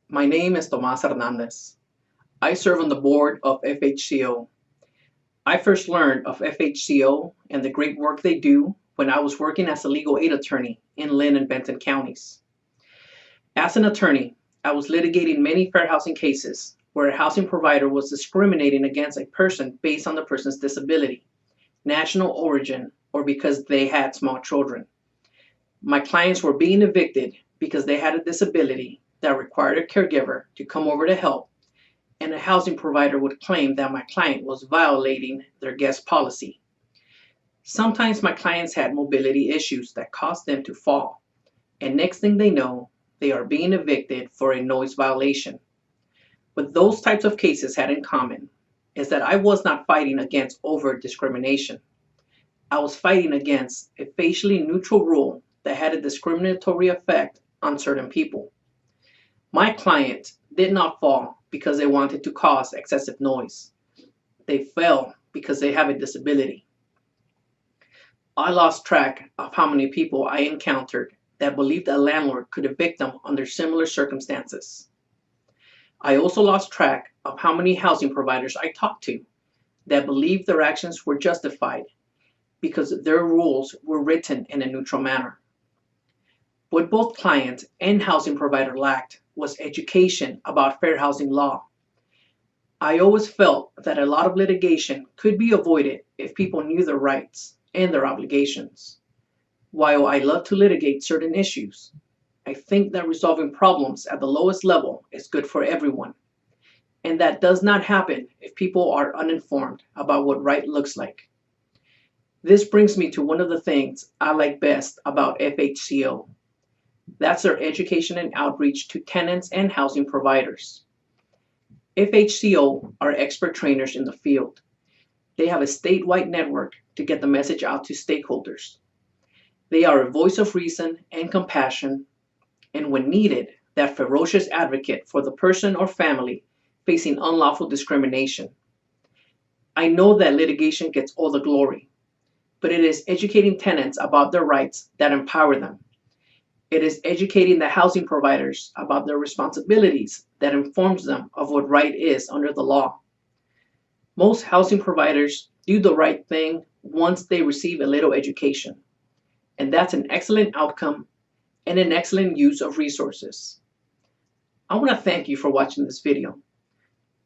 My name is Tomas Hernandez. I serve on the board of FHCO. I first learned of FHCO and the great work they do when I was working as a legal aid attorney in Lynn and Benton counties. As an attorney, I was litigating many fair housing cases where a housing provider was discriminating against a person based on the person's disability, national origin, or because they had small children. My clients were being evicted because they had a disability that required a caregiver to come over to help, and a housing provider would claim that my client was violating their guest policy. Sometimes my clients had mobility issues that caused them to fall, and next thing they know, they are being evicted for a noise violation. What those types of cases had in common is that I was not fighting against overt discrimination. I was fighting against a facially neutral rule that had a discriminatory effect on certain people. My client did not fall because they wanted to cause excessive noise. They fell because they have a disability. I lost track of how many people I encountered that believed a landlord could evict them under similar circumstances. I also lost track of how many housing providers I talked to that believed their actions were justified because their rules were written in a neutral manner. What both client and housing provider lacked was education about fair housing law. I always felt that a lot of litigation could be avoided if people knew their rights and their obligations. While I love to litigate certain issues, I think that resolving problems at the lowest level is good for everyone. And that does not happen if people are uninformed about what right looks like. This brings me to one of the things I like best about FHCO. That's their education and outreach to tenants and housing providers. FHCO are expert trainers in the field. They have a statewide network to get the message out to stakeholders. They are a voice of reason and compassion, and when needed, that ferocious advocate for the person or family facing unlawful discrimination. I know that litigation gets all the glory, but it is educating tenants about their rights that empower them. It is educating the housing providers about their responsibilities that informs them of what right is under the law. Most housing providers do the right thing once they receive a little education, and that's an excellent outcome and an excellent use of resources. I want to thank you for watching this video.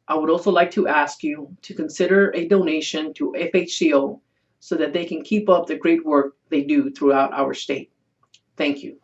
I would also like to ask you to consider a donation to FHCO so that they can keep up the great work they do throughout our state. Thank you.